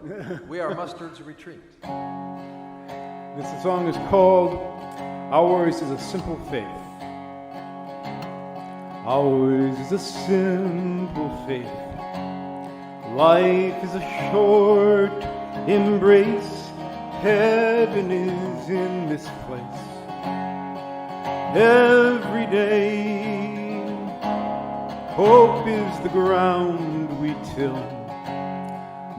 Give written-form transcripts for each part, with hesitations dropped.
We are Mustard's Retreat. This song is called Ours is a Simple Faith. Ours is a simple faith. Life is a short embrace. Heaven is in this place. Every day, hope is the ground we till.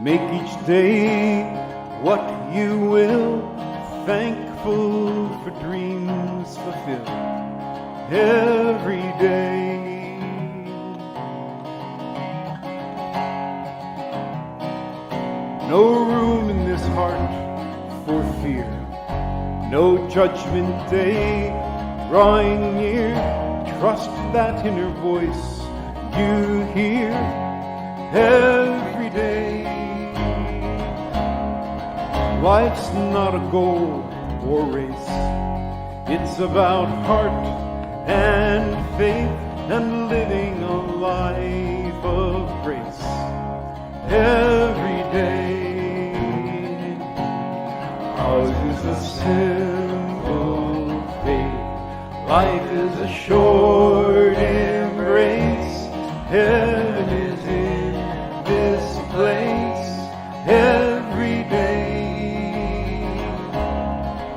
Make each day what you will, thankful for dreams fulfilled. Every day. No room in this heart for fear. No judgment day drawing near. Trust that inner voice you hear every day. Life's not a goal or race. It's about heart and faith and living a life of grace every day. Ours is a simple faith. Life is a short embrace. Heaven is in this place every day.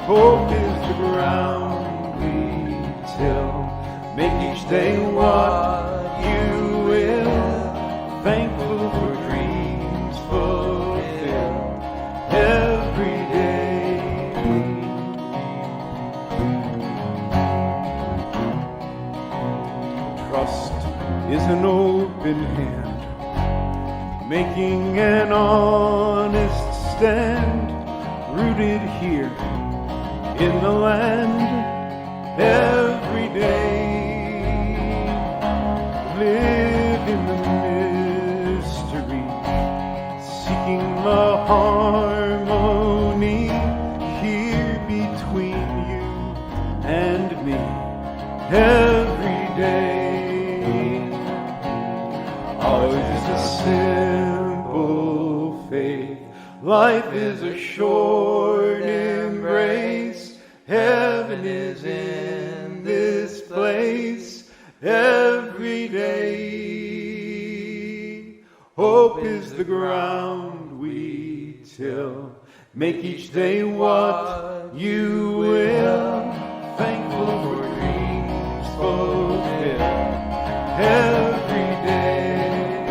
Hope is the ground we till. Make each day what you will. Thankful for dreams fulfilled every day. Trust is an open hand, making an honest stand, rooted here in the land every day. Live in the mystery, seeking the harmony here between you and me every day. Ours is a simple faith. Life is a short embrace. Heaven is in this place every day. Hope is the ground we till. Make each day what you will. Thankful for dreams fulfilled every day.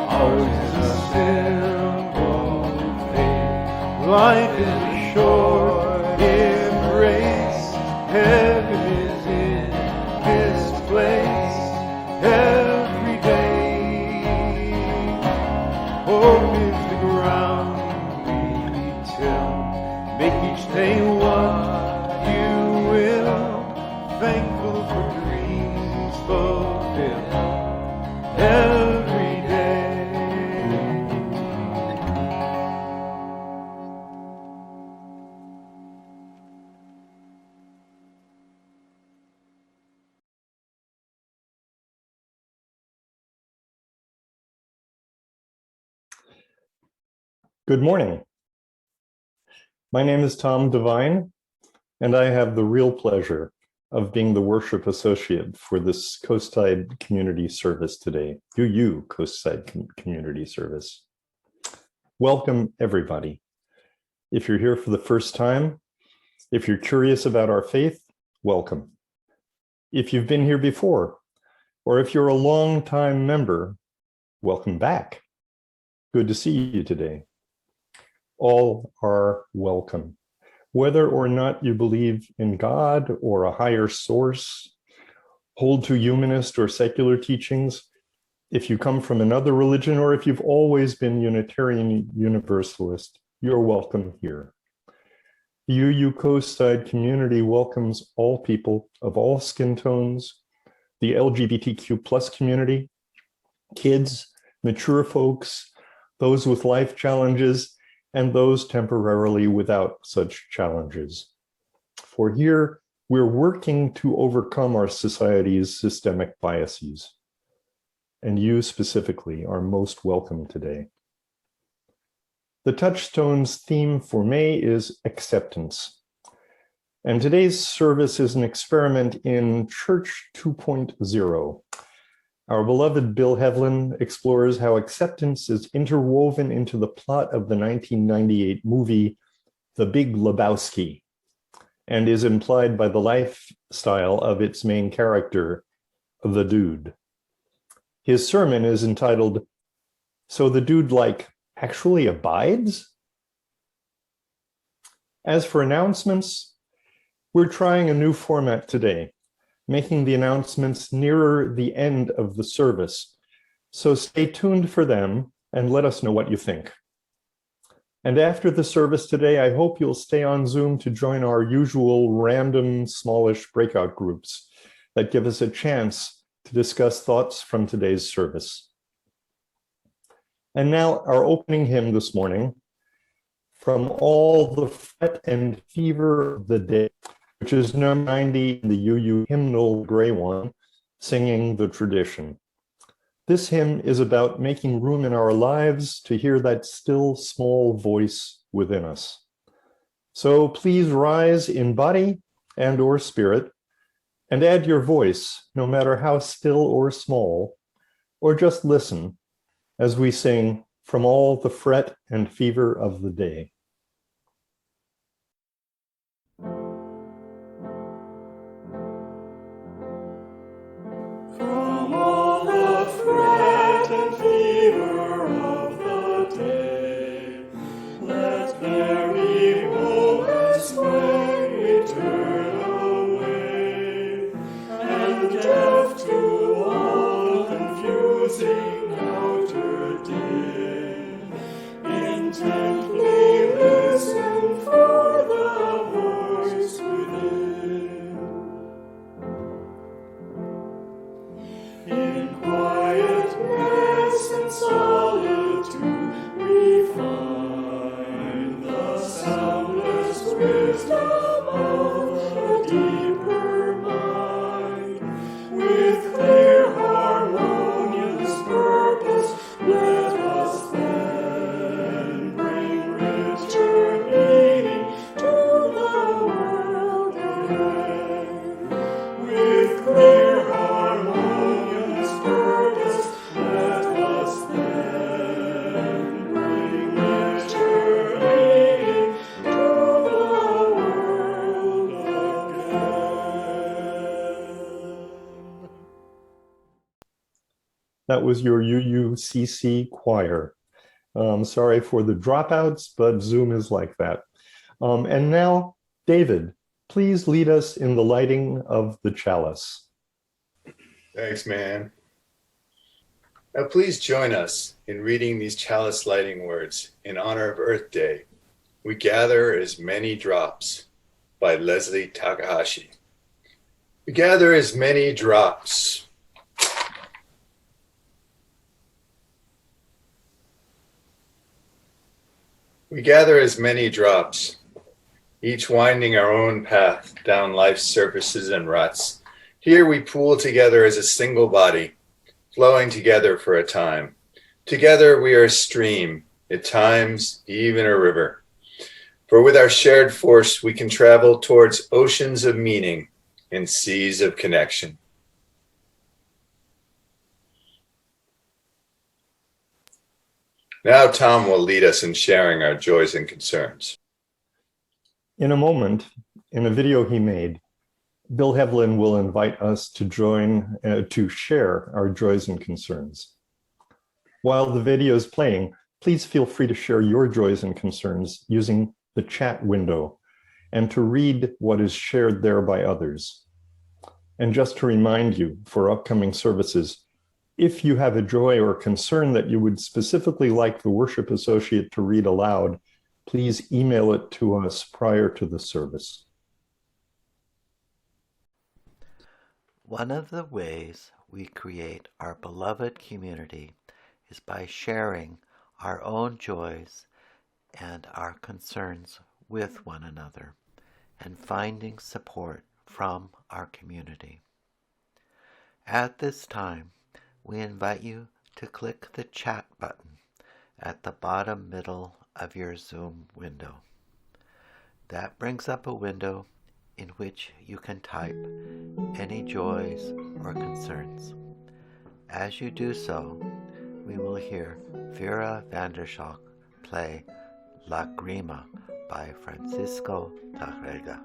Ours is a simple faith. Life is a short embrace. Heaven is in this place every day. Hope is the ground we till. Make each day what you will. Thankful for dreams fulfilled every day. Good morning. My name is Tom Devine, and I have the real pleasure of being the worship associate for this Coastside Community Service today, UU Coastside Community Service. Welcome, everybody. If you're here for the first time, if you're curious about our faith, welcome. If you've been here before, or if you're a long-time member, welcome back. Good to see you today. All are welcome. Whether or not you believe in God or a higher source, hold to humanist or secular teachings, if you come from another religion or if you've always been Unitarian Universalist, you're welcome here. The UU Coastside community welcomes all people of all skin tones, the LGBTQ plus community, kids, mature folks, those with life challenges, and those temporarily without such challenges. For here, we're working to overcome our society's systemic biases. And you specifically are most welcome today. The Touchstone's theme for May is acceptance. And today's service is an experiment in Church 2.0. Our beloved Bill Heavlin explores how acceptance is interwoven into the plot of the 1998 movie, The Big Lebowski, and is implied by the lifestyle of its main character, the Dude. His sermon is entitled, "So the Dude, actually abides?" As for announcements, we're trying a new format today, making the announcements nearer the end of the service. So stay tuned for them and let us know what you think. And after the service today, I hope you'll stay on Zoom to join our usual random, smallish breakout groups that give us a chance to discuss thoughts from today's service. And now our opening hymn this morning, From All the Fret and Fever of the Day, which is number 90 in the UU hymnal gray one, singing the tradition. This hymn is about making room in our lives to hear that still small voice within us. So please rise in body and or spirit and add your voice, no matter how still or small, or just listen as we sing From All the Fret and Fever of the Day. From all the fret and fever of the day, let very moments when turn away, and deaf to all confusing outer din, intently listen for the voice within. In quietness and solitude we find the soundless wisdom of a deeper mind. With clear harmonious purpose, let us then bring richer meaning to the world again. With clear harmonious purpose, let us then bring richer meaning to the world again. That was your UUCC choir. Sorry for the dropouts, but Zoom is like that. And now, David, please lead us in the lighting of the chalice. Thanks, man. Now please join us in reading these chalice lighting words in honor of Earth Day. We gather as many drops, by Leslie Takahashi. We gather as many drops. We gather as many drops, each winding our own path down life's surfaces and ruts. Here we pool together as a single body, flowing together for a time. Together we are a stream, at times even a river. For with our shared force we can travel towards oceans of meaning and seas of connection. Now Tom will lead us in sharing our joys and concerns. In a moment, in a video he made, Bill Heavlin will invite us to join, to share our joys and concerns. While the video is playing, please feel free to share your joys and concerns using the chat window and to read what is shared there by others. And just to remind you for upcoming services, if you have a joy or concern that you would specifically like the worship associate to read aloud, please email it to us prior to the service. One of the ways we create our beloved community is by sharing our own joys and our concerns with one another and finding support from our community. At this time, we invite you to click the chat button at the bottom middle of your Zoom window. That brings up a window in which you can type any joys or concerns. As you do so, we will hear Vera Vandershock play La Grima by Francisco Tárrega.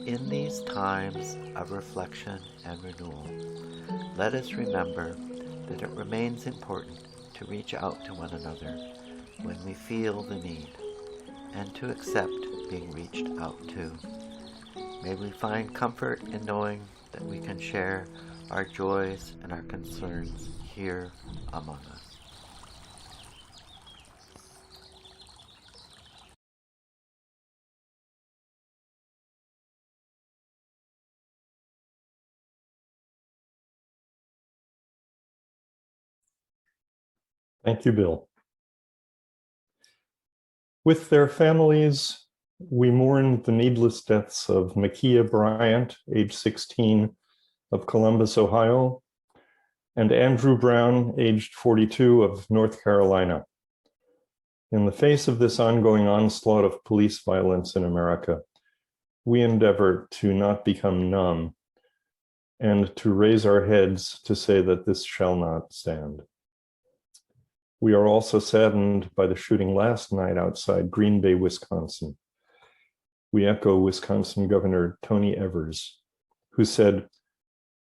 In these times of reflection and renewal, let us remember that it remains important to reach out to one another when we feel the need, and to accept being reached out to. May we find comfort in knowing that we can share our joys and our concerns here among us. Thank you, Bill. With their families, we mourn the needless deaths of Makia Bryant, age 16, of Columbus, Ohio, and Andrew Brown, aged 42, of North Carolina. In the face of this ongoing onslaught of police violence in America, we endeavor to not become numb and to raise our heads to say that this shall not stand. We are also saddened by the shooting last night outside Green Bay, Wisconsin. We echo Wisconsin Governor Tony Evers, who said,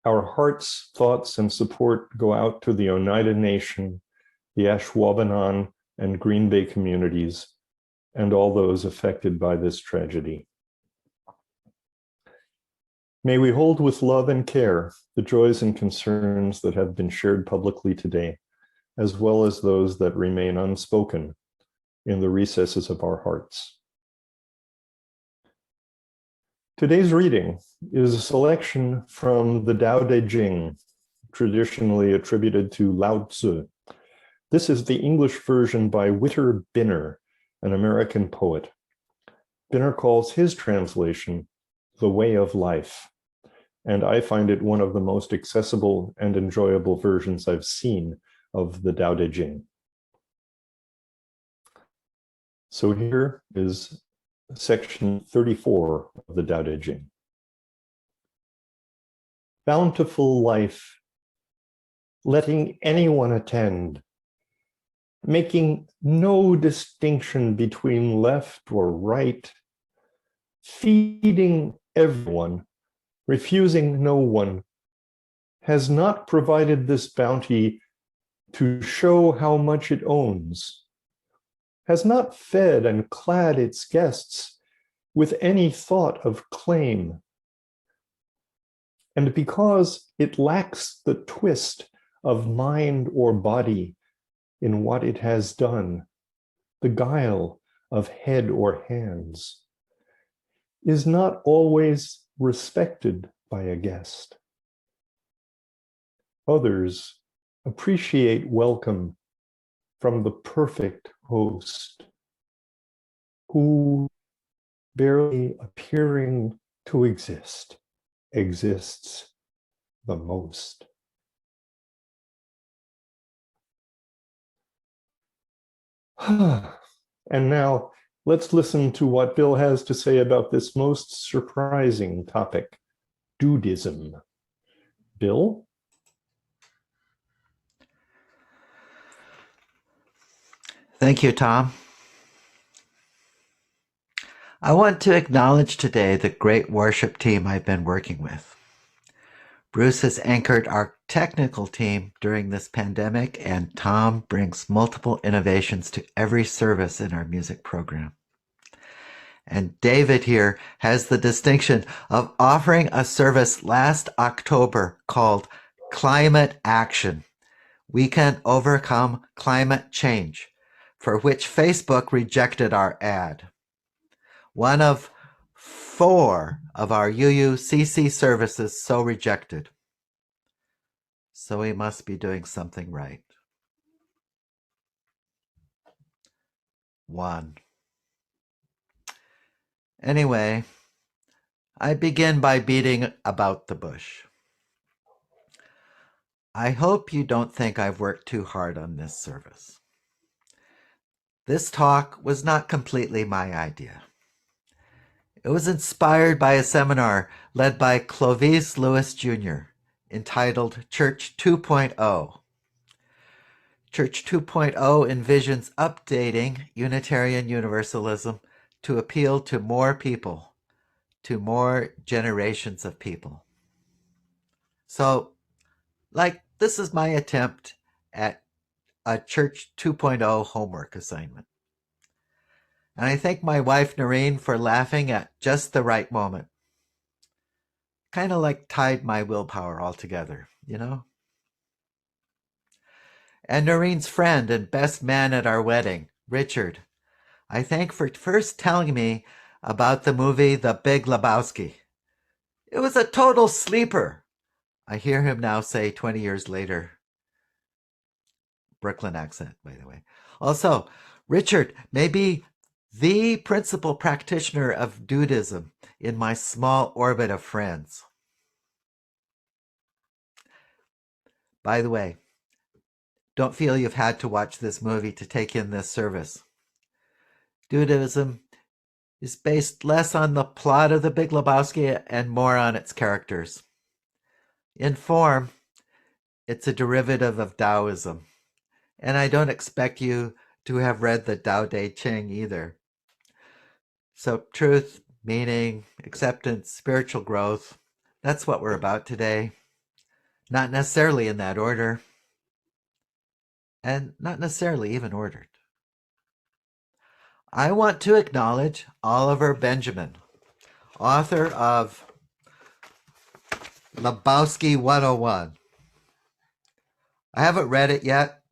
"Our hearts, thoughts, and support go out to the Oneida Nation, the Ashwaubenon and Green Bay communities, and all those affected by this tragedy." May we hold with love and care the joys and concerns that have been shared publicly today, as well as those that remain unspoken in the recesses of our hearts. Today's reading is a selection from the Tao Te Ching, traditionally attributed to Lao Tzu. This is the English version by Whitter Binner, an American poet. Binner calls his translation The Way of Life, and I find it one of the most accessible and enjoyable versions I've seen of the Tao Te Ching. So here is section 34 of the Tao Te Ching. Bountiful life, letting anyone attend, making no distinction between left or right, feeding everyone, refusing no one, has not provided this bounty to show how much it owns, has not fed and clad its guests with any thought of claim. And because it lacks the twist of mind or body in what it has done, the guile of head or hands, is not always respected by a guest. Others appreciate welcome from the perfect host, who, barely appearing to exist, exists the most. And now let's listen to what Bill has to say about this most surprising topic, Dudeism. Bill? Thank you, Tom. I want to acknowledge today the great worship team I've been working with. Bruce has anchored our technical team during this pandemic, and Tom brings multiple innovations to every service in our music program. And David here has the distinction of offering a service last October called Climate Action. We can overcome climate change, for which Facebook rejected our ad. One of 4 of our UUCC services so rejected. So we must be doing something right. 1. Anyway, I begin by beating about the bush. I hope you don't think I've worked too hard on this service. This talk was not completely my idea. It was inspired by a seminar led by Clovis Lewis Jr., entitled Church 2.0. Church 2.0 envisions updating Unitarian Universalism to appeal to more people, to more generations of people. So, this is my attempt at a Church 2.0 homework assignment. And I thank my wife Noreen for laughing at just the right moment. Kind of tied my willpower all together, you know? And Noreen's friend and best man at our wedding, Richard, I thank for first telling me about the movie The Big Lebowski. It was a total sleeper, I hear him now say 20 years later. Brooklyn accent, by the way. Also, Richard may be the principal practitioner of Dudeism in my small orbit of friends. By the way, don't feel you've had to watch this movie to take in this service. Dudeism is based less on the plot of The Big Lebowski and more on its characters. In form, it's a derivative of Taoism, and I don't expect you to have read the Tao Te Ching either. So truth, meaning, acceptance, spiritual growth, that's what we're about today. Not necessarily in that order, and not necessarily even ordered. I want to acknowledge Oliver Benjamin, author of Lebowski 101. I haven't read it yet,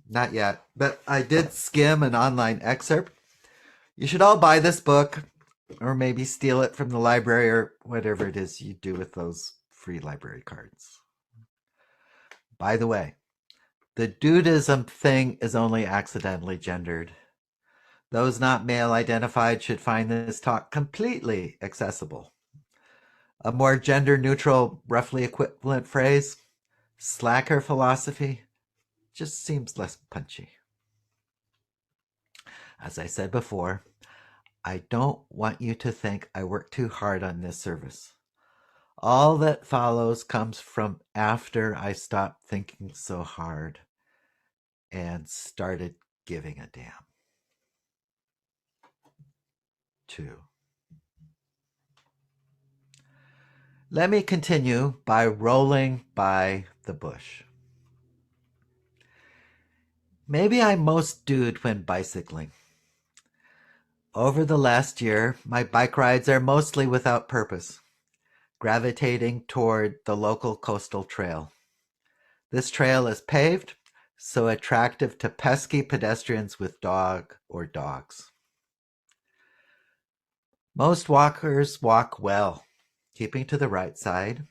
not yet, but I did skim an online excerpt. You should all buy this book, or maybe steal it from the library, or whatever it is you do with those free library cards. By the way, the Dudeism thing is only accidentally gendered. Those not male identified should find this talk completely accessible. A more gender neutral, roughly equivalent phrase, slacker philosophy, just seems less punchy. As I said before, I don't want you to think I worked too hard on this service. All that follows comes from after I stopped thinking so hard and started giving a damn. 2. Let me continue by rolling by the bush. Maybe I'm most dude when bicycling. Over the last year, my bike rides are mostly without purpose, gravitating toward the local coastal trail. This trail is paved, so attractive to pesky pedestrians with dog or dogs. Most walkers walk well, keeping to the right side,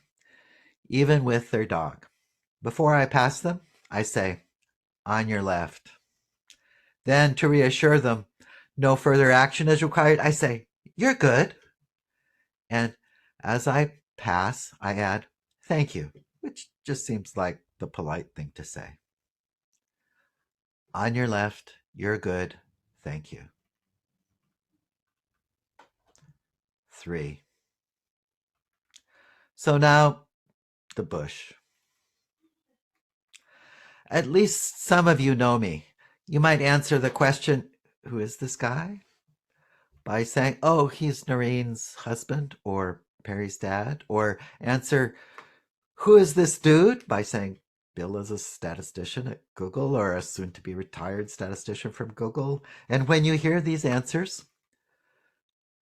even with their dog. Before I pass them, I say, "On your left." Then, to reassure them no further action is required, I say, "You're good." And as I pass, I add, "Thank you," which just seems like the polite thing to say. On your left, you're good, Thank you. 3. So now, the bush. At least some of you know me. You might answer the question, who is this guy? By saying, oh, he's Noreen's husband or Perry's dad. Or answer, who is this dude? By saying, Bill is a statistician at Google or a soon-to-be retired statistician from Google. And when you hear these answers,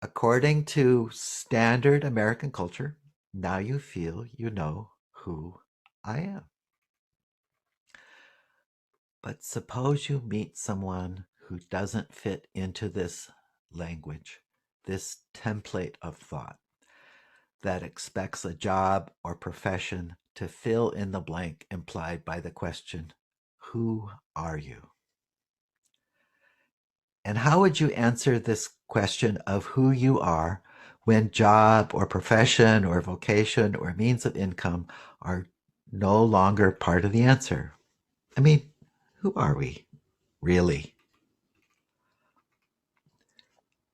according to standard American culture, now you feel you know who I am. But suppose you meet someone who doesn't fit into this language, this template of thought, that expects a job or profession to fill in the blank implied by the question, who are you? And how would you answer this question of who you are when job or profession or vocation or means of income are no longer part of the answer? I mean, who are we, really?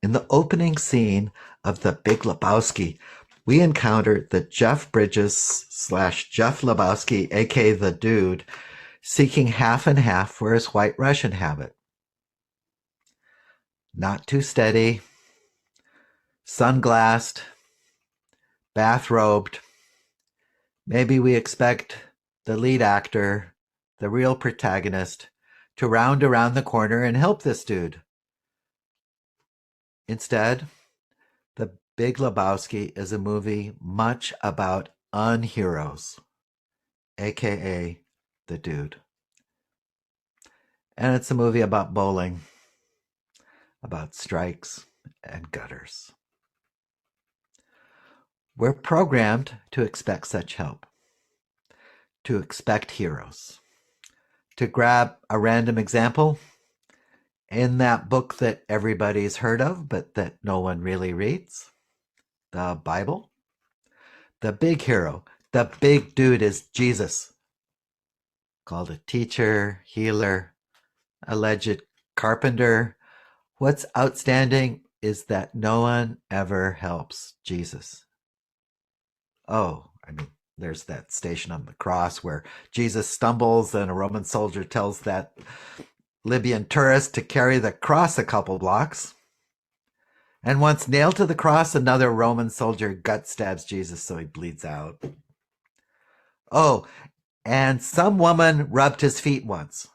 In the opening scene of The Big Lebowski, we encounter the Jeff Bridges / Jeff Lebowski, aka the Dude, seeking half and half for his White Russian habit. Not too steady, sunglassed, bathrobed. Maybe we expect the lead actor, the real protagonist, to round around the corner and help this dude. Instead, The Big Lebowski is a movie much about unheroes, aka the Dude. And it's a movie about bowling, about strikes and gutters. We're programmed to expect such help, to expect heroes. To grab a random example, in that book that everybody's heard of but that no one really reads, the Bible, the big hero, the big dude is Jesus, called a teacher, healer, alleged carpenter. What's outstanding is that no one ever helps Jesus. Oh, I mean, there's that station on the cross where Jesus stumbles and a Roman soldier tells that Libyan tourist to carry the cross a couple blocks. And once nailed to the cross, another Roman soldier gut stabs Jesus so he bleeds out. Oh, and some woman rubbed his feet once.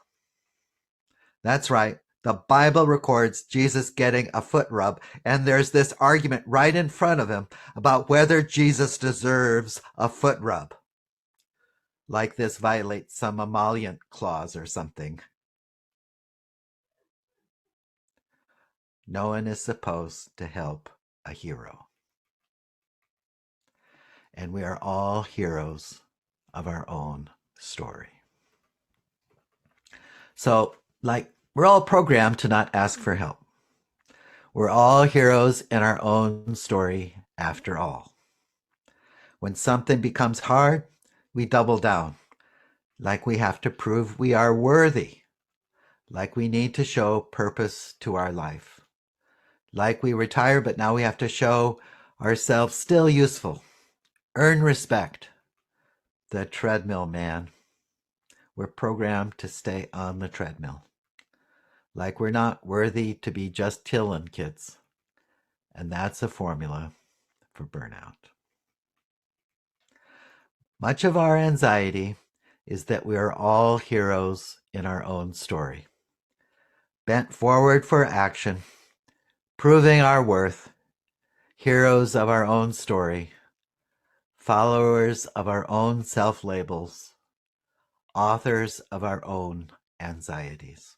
That's right. The Bible records Jesus getting a foot rub, and there's this argument right in front of him about whether Jesus deserves a foot rub. Like this violates some emollient clause or something. No one is supposed to help a hero. And we are all heroes of our own story. So, we're all programmed to not ask for help. We're all heroes in our own story, after all. When something becomes hard, we double down, like we have to prove we are worthy, like we need to show purpose to our life, like we retire, but now we have to show ourselves still useful, earn respect. The treadmill man. We're programmed to stay on the treadmill. Like we're not worthy to be just chillin' kids. And that's a formula for burnout. Much of our anxiety is that we are all heroes in our own story. Bent forward for action, proving our worth, heroes of our own story, followers of our own self-labels, authors of our own anxieties.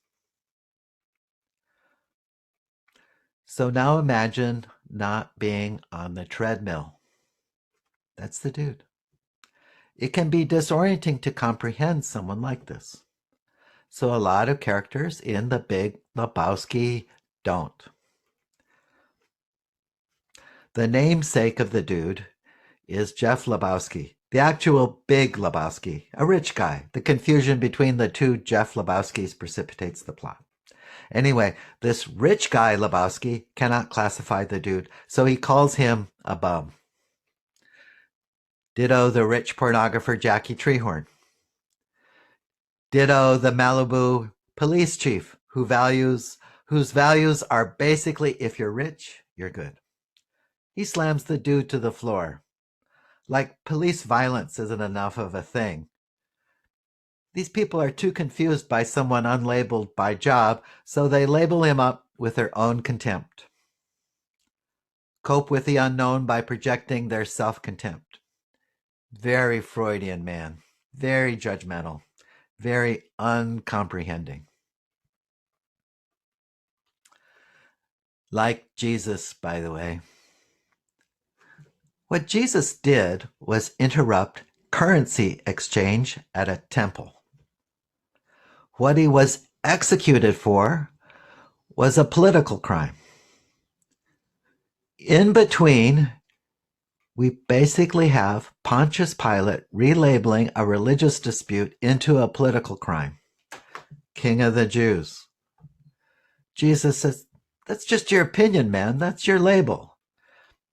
So now imagine not being on the treadmill. That's the dude. It can be disorienting to comprehend someone like this. So a lot of characters in The Big Lebowski don't. The namesake of the dude is Jeff Lebowski, the actual Big Lebowski, a rich guy. The confusion between the two Jeff Lebowskis precipitates the plot. Anyway, this rich guy, Lebowski, cannot classify the dude, so he calls him a bum. Ditto the rich pornographer Jackie Treehorn. Ditto the Malibu police chief whose values are basically if you're rich, you're good. He slams the dude to the floor. Like police violence isn't enough of a thing. These people are too confused by someone unlabeled by job, so they label him up with their own contempt. Cope with the unknown by projecting their self-contempt. Very Freudian man, very judgmental, very uncomprehending. Like Jesus, by the way. What Jesus did was interrupt currency exchange at a temple. What he was executed for was a political crime. In between, we basically have Pontius Pilate relabeling a religious dispute into a political crime. King of the Jews. Jesus says, that's just your opinion, man. That's your label.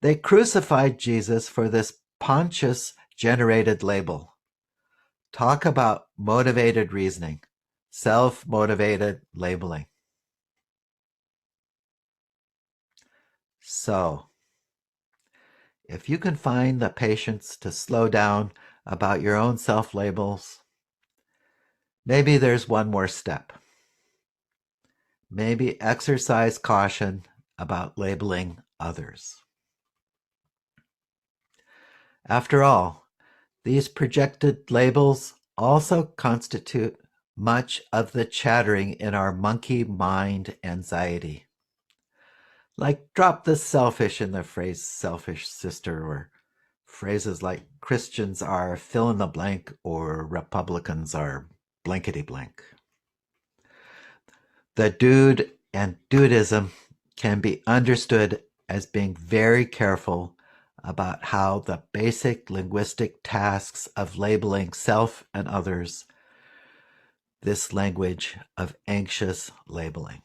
They crucified Jesus for this Pontius-generated label. Talk about motivated reasoning. Self-motivated labeling. So, if you can find the patience to slow down about your own self-labels, maybe there's one more step. Maybe exercise caution about labeling others. After all, these projected labels also constitute much of the chattering in our monkey mind anxiety. Like drop the selfish in the phrase selfish sister, or phrases like Christians are fill in the blank or Republicans are blankety blank. The dude and dudeism can be understood as being very careful about how the basic linguistic tasks of labeling self and others, this language of anxious labeling.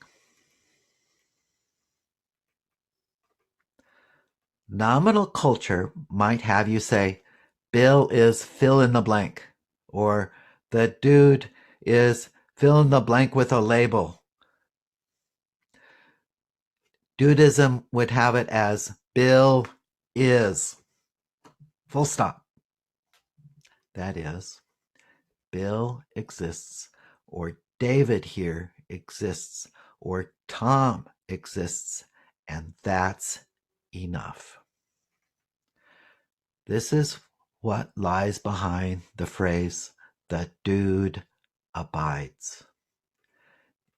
Nominal culture might have you say, Bill is fill in the blank, or the dude is fill in the blank with a label. Dudeism would have it as Bill is. Full stop. That is, Bill exists, or David here exists, or Tom exists, and that's enough. This is what lies behind the phrase, the dude abides.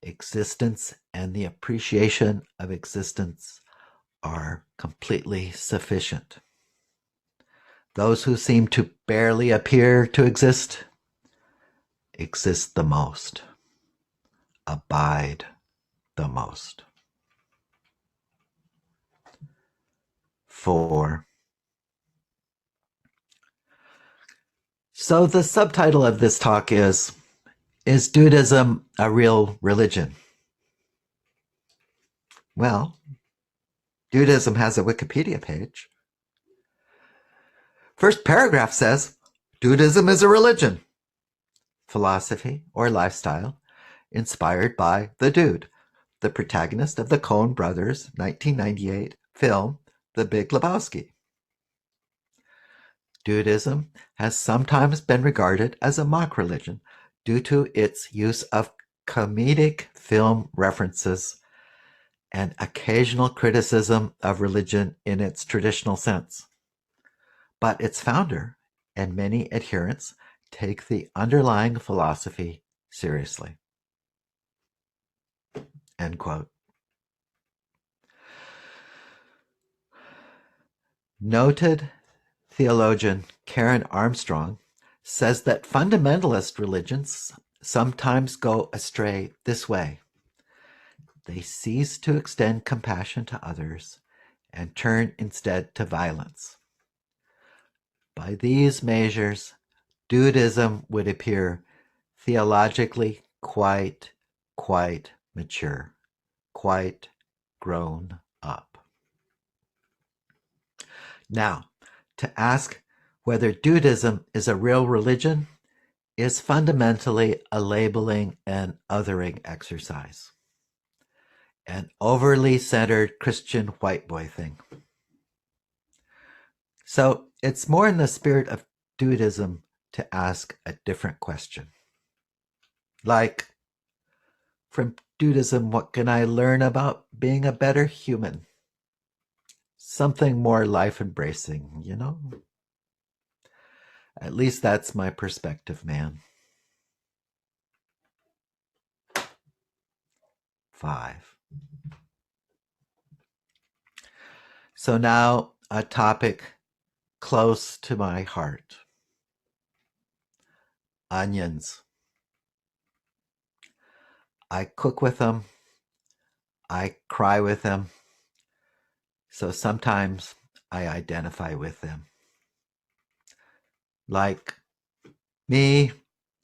Existence and the appreciation of existence are completely sufficient. Those who seem to barely appear to exist the most, abide the most. 4. So the subtitle of this talk is Dudeism a real religion? Well, Dudeism has a Wikipedia page. First paragraph says, Dudeism is a religion, philosophy or lifestyle inspired by the dude, the protagonist of the Coen brothers' 1998 film, The Big Lebowski. Dudeism has sometimes been regarded as a mock religion due to its use of comedic film references and occasional criticism of religion in its traditional sense. But its founder and many adherents take the underlying philosophy seriously. End quote. Noted theologian Karen Armstrong says that fundamentalist religions sometimes go astray this way. They cease to extend compassion to others and turn instead to violence. By these measures, Dudeism would appear theologically quite mature. quite grown up. Now, to ask whether Dudeism is a real religion is fundamentally a labeling and othering exercise, an overly centered Christian white boy thing. So it's more in the spirit of Dudeism to ask a different question. Like, from Dudeism, what can I learn about being a better human? Something more life-embracing, you know? At least that's my perspective, man. 5. So now a topic close to my heart. Onions. I cook with them. I cry with them. So sometimes I identify with them. Like me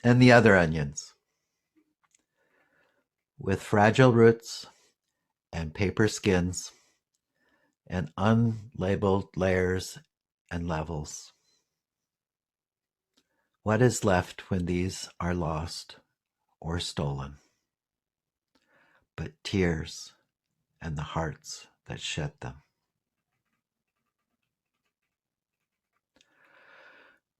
and the other onions. With fragile roots and paper skins and unlabeled layers and levels. What is left when these are lost or stolen? But tears and the hearts that shed them.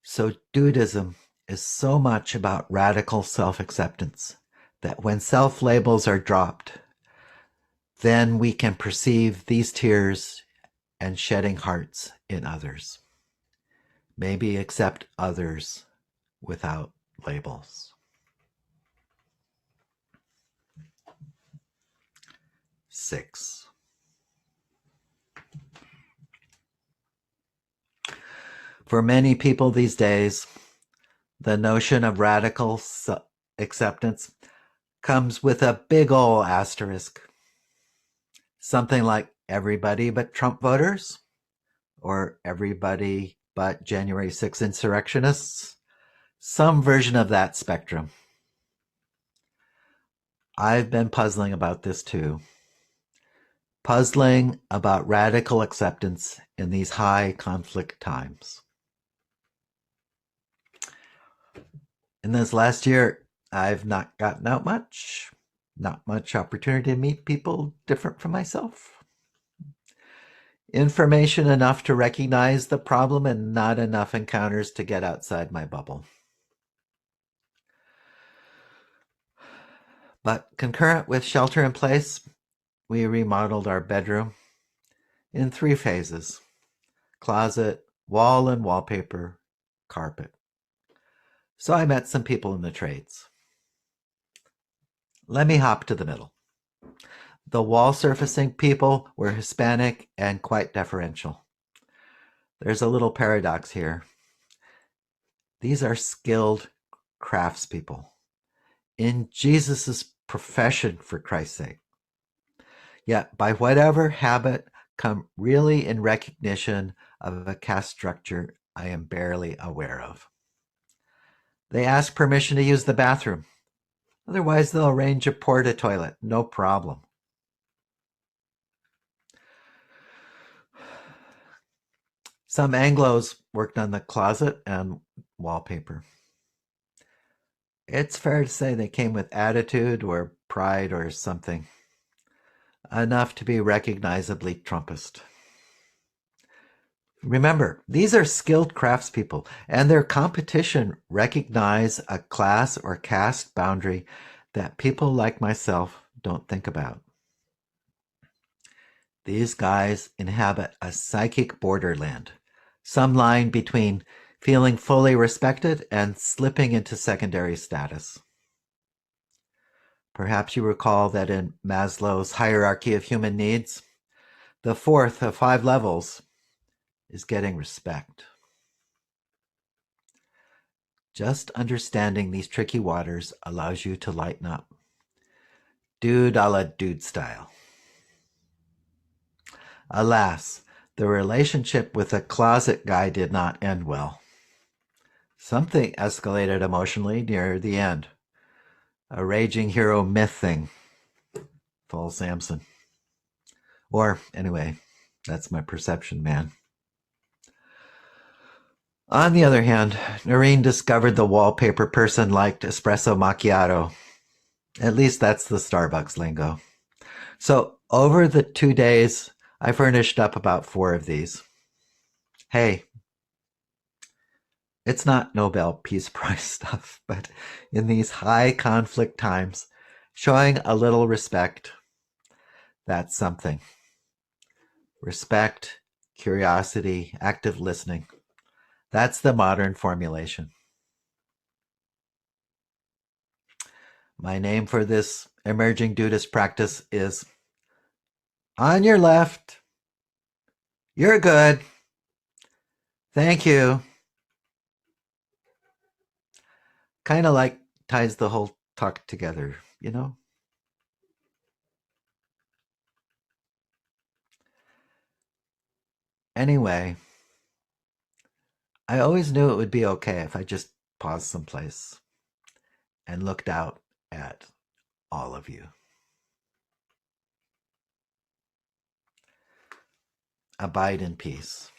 So Dudeism is so much about radical self-acceptance that when self-labels are dropped, then we can perceive these tears and shedding hearts in others. Maybe accept others without labels. 6. For many people these days, the notion of radical acceptance comes with a big ol' asterisk. Something like everybody but Trump voters, or everybody but January 6 insurrectionists, some version of that spectrum. I've been puzzling about this too. Puzzling about radical acceptance in these high conflict times. In this last year, I've not gotten out much, not much opportunity to meet people different from myself. Information enough to recognize the problem and not enough encounters to get outside my bubble. But concurrent with shelter in place, we remodeled our bedroom in 3 phases: closet, wall and wallpaper, carpet. So I met some people in the trades. Let me hop to the middle. The wall surfacing people were Hispanic and quite deferential. There's a little paradox here. These are skilled craftspeople in Jesus's profession, for Christ's sake. Yet by whatever habit come really in recognition of a caste structure I am barely aware of. They ask permission to use the bathroom. Otherwise, they'll arrange a porta toilet, no problem. Some Anglos worked on the closet and wallpaper. It's fair to say they came with attitude or pride or something, enough to be recognizably Trumpist. Remember, these are skilled craftspeople, and their competition recognize a class or caste boundary that people like myself don't think about. These guys inhabit a psychic borderland, some line between feeling fully respected and slipping into secondary status. Perhaps you recall that in Maslow's hierarchy of human needs, the 4th of 5 levels is getting respect. Just understanding these tricky waters allows you to lighten up. Dude a la dude style. Alas, the relationship with the closet guy did not end well. Something escalated emotionally near the end. A raging hero myth thing. full Samson. Or, anyway, that's my perception, man. On the other hand, Noreen discovered the wallpaper person liked espresso macchiato. At least that's the Starbucks lingo. So over the 2 days, I furnished up about 4 of these. Hey, it's not Nobel Peace Prize stuff, but in these high conflict times, showing a little respect, that's something. Respect, curiosity, active listening. That's the modern formulation. My name for this emerging Dudeist practice is on your left. You're good. Thank you. Kind of like ties the whole talk together, you know? Anyway, I always knew it would be okay if I just paused someplace and looked out at all of you. Abide in peace.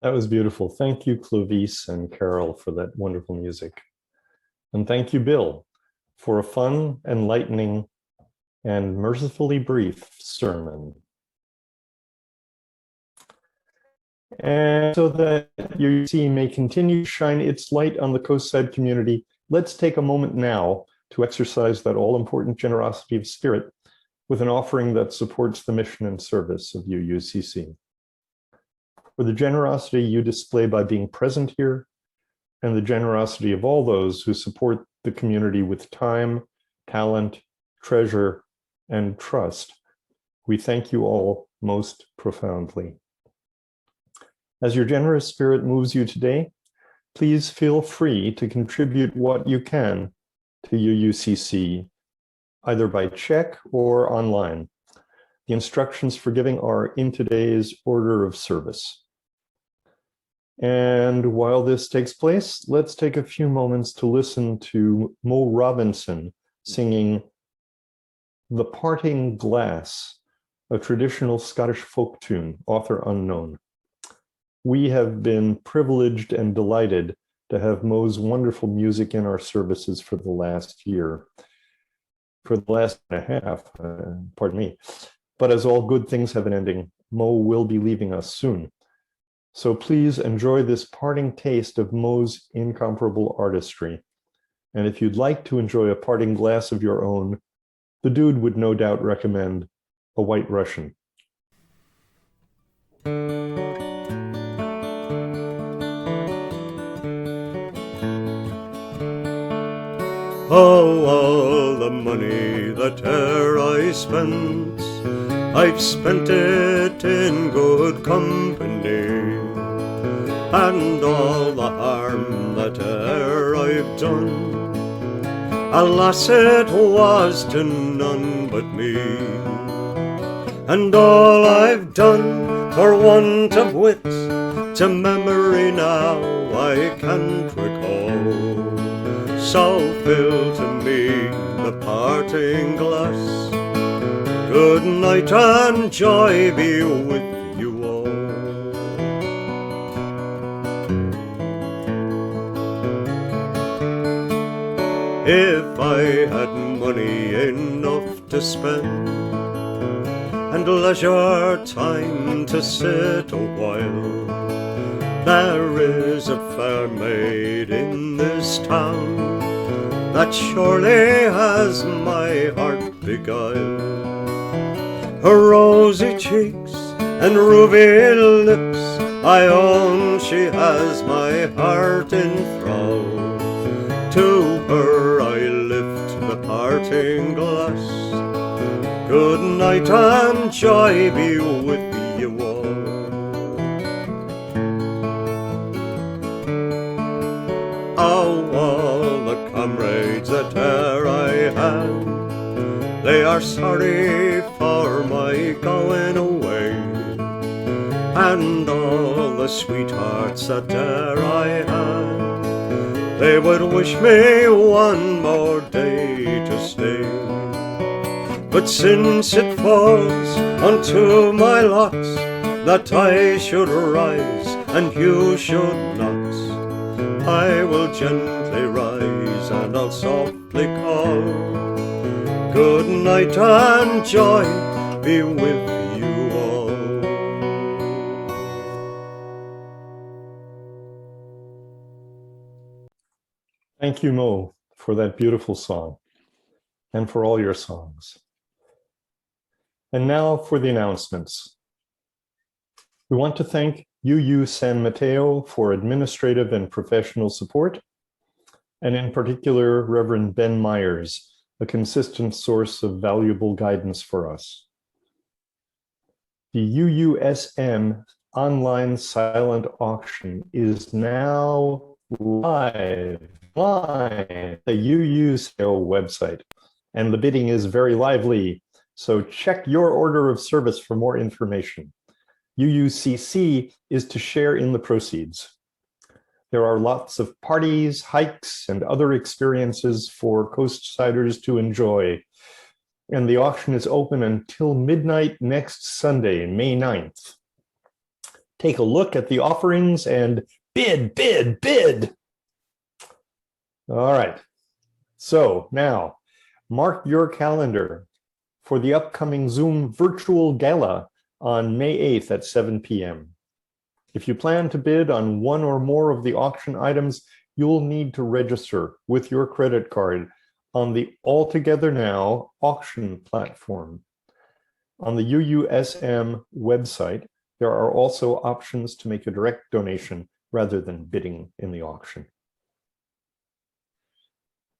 That was beautiful. Thank you, Clovis and Carol, for that wonderful music. And thank you, Bill, for a fun, enlightening, and mercifully brief sermon. And so that UUCC may continue to shine its light on the Coastside community, let's take a moment now to exercise that all-important generosity of spirit with an offering that supports the mission and service of UUCC. For the generosity you display by being present here, and the generosity of all those who support the community with time, talent, treasure, and trust, we thank you all most profoundly. As your generous spirit moves you today, please feel free to contribute what you can to UUCC, either by check or online. The instructions for giving are in today's order of service. And while this takes place, let's take a few moments to listen to Mo Robinson singing The Parting Glass, a traditional Scottish folk tune, author unknown. We have been privileged and delighted to have Mo's wonderful music in our services for the last year, for the last and a half, pardon me. But as all good things have an ending, Mo will be leaving us soon. So please enjoy this parting taste of Mo's incomparable artistry. And if you'd like to enjoy a parting glass of your own, the dude would no doubt recommend a White Russian. Oh, all the money that e'er I spent I've spent it in good company, and all the harm that e'er I've done, alas, it was to none but me. And all I've done for want of wit, to memory now I can't recall. So fill to me the parting glass. Good night and joy be with you all. If I had money enough to spend, and leisure time to sit a while, there is a fair maid in this town that surely has my heart beguiled. Her rosy cheeks and ruby lips, I own she has my heart in thrall. To her I lift the parting glass. Good night and joy be with you all. Oh, all the comrades that e'er I had, they are sorry for my going away. And all the sweethearts that e'er I had, they would wish me one more day to stay. But since it falls unto my lot that I should rise and you should not, I will gently rise and I'll softly call. Good night and joy be with you all. Thank you, Mo, for that beautiful song and for all your songs. And now for the announcements. We want to thank UU San Mateo for administrative and professional support, and in particular, Reverend Ben Myers, a consistent source of valuable guidance for us. The UUSM online silent auction is now live the UUCO website, and the bidding is very lively. So check your order of service for more information. UUCC is to share in the proceeds. There are lots of parties, hikes, and other experiences for Coastsiders to enjoy. And the auction is open until midnight next Sunday, May 9th. Take a look at the offerings and bid, bid, bid. All right. So now, mark your calendar for the upcoming Zoom virtual gala on May 8th at 7 p.m. If you plan to bid on one or more of the auction items, you'll need to register with your credit card on the Altogether Now auction platform. On the UUSM website, there are also options to make a direct donation rather than bidding in the auction.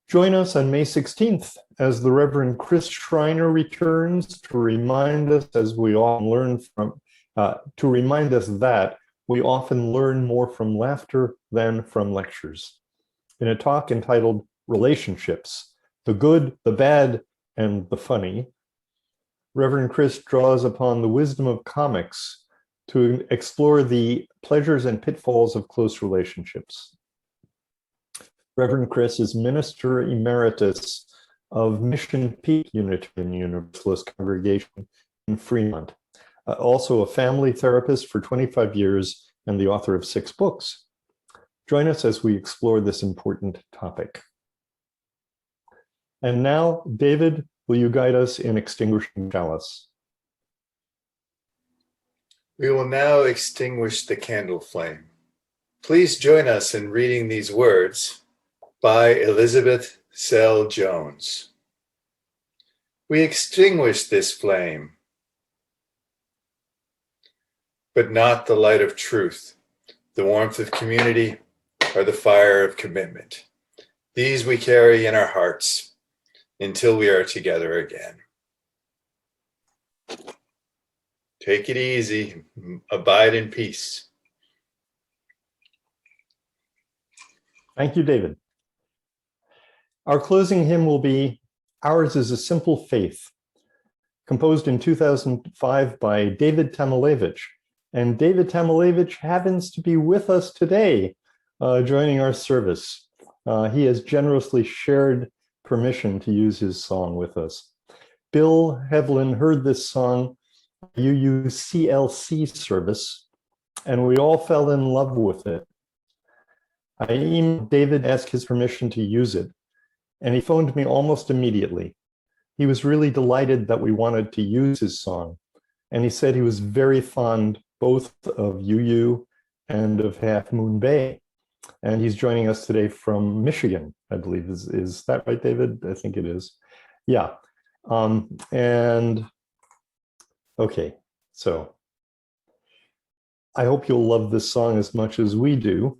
Join us on May 16th as the Reverend Chris Schreiner returns to remind us, as we often learn from, to remind us that we often learn more from laughter than from lectures. In a talk entitled Relationships, the Good, the Bad, and the Funny, Reverend Chris draws upon the wisdom of comics to explore the pleasures and pitfalls of close relationships. Reverend Chris is Minister Emeritus of Mission Peak Unitarian Universalist Congregation in Fremont, also a family therapist for 25 years and the author of 6 books. Join us as we explore this important topic. And now, David, will you guide us in Extinguishing the Chalice? We will now extinguish the candle flame. Please join us in reading these words by Elizabeth Sell Jones. We extinguish this flame, but not the light of truth, the warmth of community, or the fire of commitment. These we carry in our hearts until we are together again. Take it easy. Abide in peace. Thank you, David. Our closing hymn will be Ours is a Simple Faith, composed in 2005 by David Tamalevich. And David Tamalevich happens to be with us today, joining our service. He has generously shared permission to use his song with us. Bill Heavlin heard this song at UUCC service, and we all fell in love with it. I emailed David, asked his permission to use it, and he phoned me almost immediately. He was really delighted that we wanted to use his song, and he said he was very fond both of UU and of Half Moon Bay. And he's joining us today from Michigan, I believe. Is that right, David? I think it is. Yeah. And okay, so I hope you'll love this song as much as we do.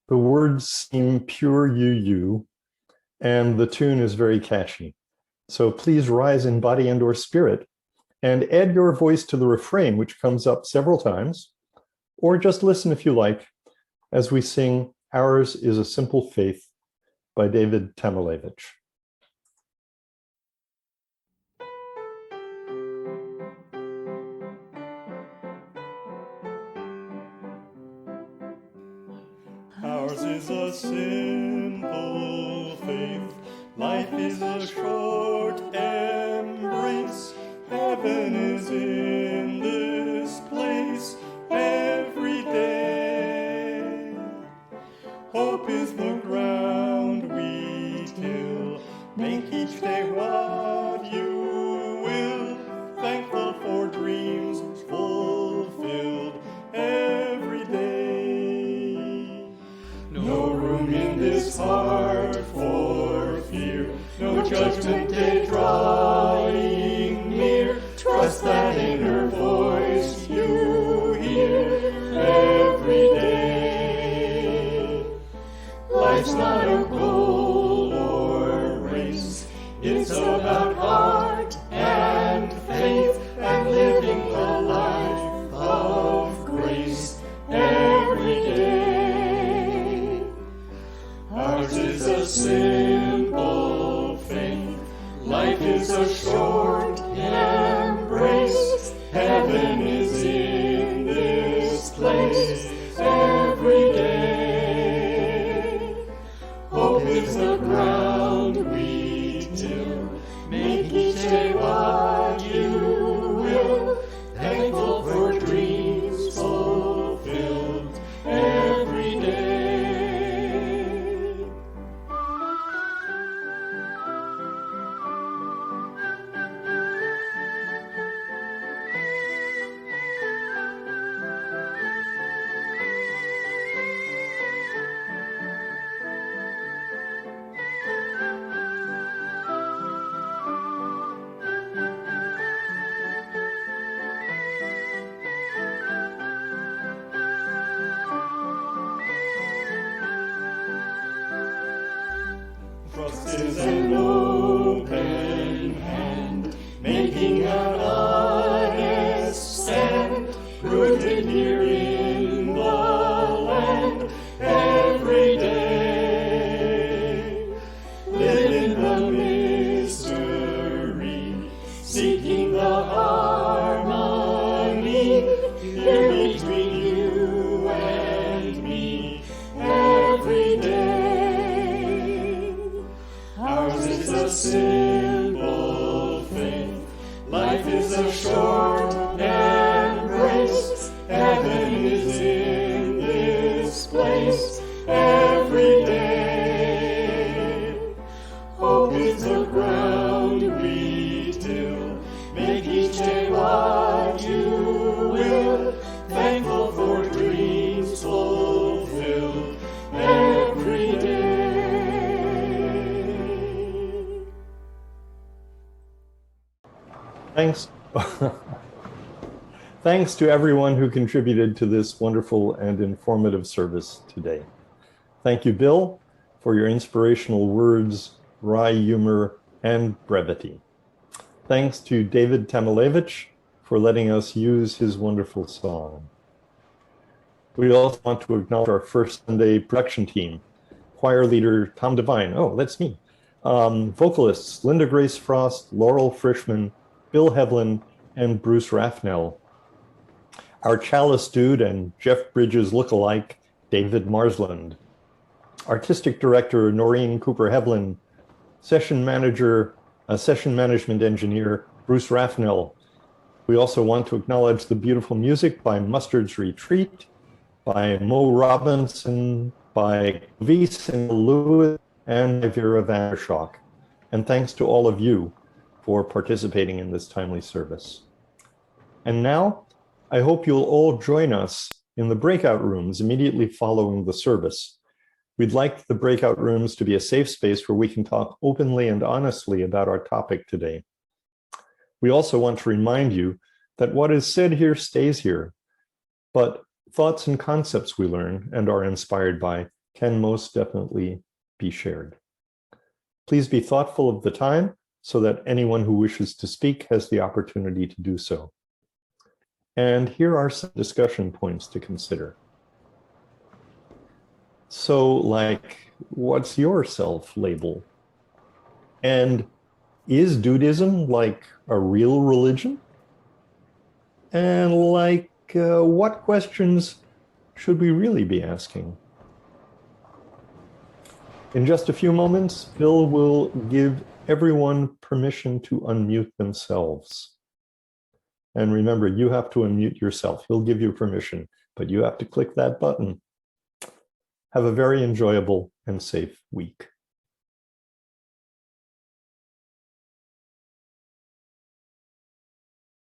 The words seem pure UU, and the tune is very catchy. So please rise in body and or spirit and add your voice to the refrain, which comes up several times, or just listen if you like, as we sing Ours is a Simple Faith by David Tamalevich. Ours is a simple faith. Life is a short embrace. Heaven is in this place every day. Hope is the ground we till. Make each day what you will. Thankful for dreams fulfilled every day. No room in this heart for fear. No judgment day drawing near. Trust that inner voice you hear every day. Life's not a goal or race. It's about heart and faith and living the life of grace every day. Ours is a simple faith. Life is a short embrace. Heaven is in this place every day. Hope is the ground we till. Make each day what you will. Thankful for dreams fulfilled every day. Trust is an open hand, making an honest stand, rooted here in the land every day. Live in the mystery, seeking the harmony here between you and me every day. Ours is a simple faith. Life is a short embrace. Heaven is in this place every day. Hope is the ground we till. Make each day what you will. Thankful for dreams fulfilled every day. Thanks. Thanks to everyone who contributed to this wonderful and informative service today. Thank you, Bill, for your inspirational words, wry humor, and brevity. Thanks to David Tamalevich for letting us use his wonderful song. We also want to acknowledge our first Sunday production team, choir leader Tom Devine, oh, that's me, vocalists Linda Grace Frost, Laurel Frischman, Bill Heavlin, and Bruce Raffnell. Our Chalice dude and Jeff Bridges lookalike, David Marsland. Artistic director Noreen Cooper Heavlin, session management engineer Bruce Raffnell. We also want to acknowledge the beautiful music by Mustard's Retreat, by Mo Robinson, by Vice and Lewis, and by Vera Vandershock. And thanks to all of you for participating in this timely service. And now, I hope you'll all join us in the breakout rooms immediately following the service. We'd like the breakout rooms to be a safe space where we can talk openly and honestly about our topic today. We also want to remind you that what is said here stays here, but thoughts and concepts we learn and are inspired by can most definitely be shared. Please be thoughtful of the time so that anyone who wishes to speak has the opportunity to do so. And here are some discussion points to consider. So, like, what's your self-label? And is Dudeism like a real religion? And like, what questions should we really be asking? In just a few moments, Bill will give everyone permission to unmute themselves. And remember, you have to unmute yourself. He'll give you permission, but you have to click that button. Have a very enjoyable and safe week.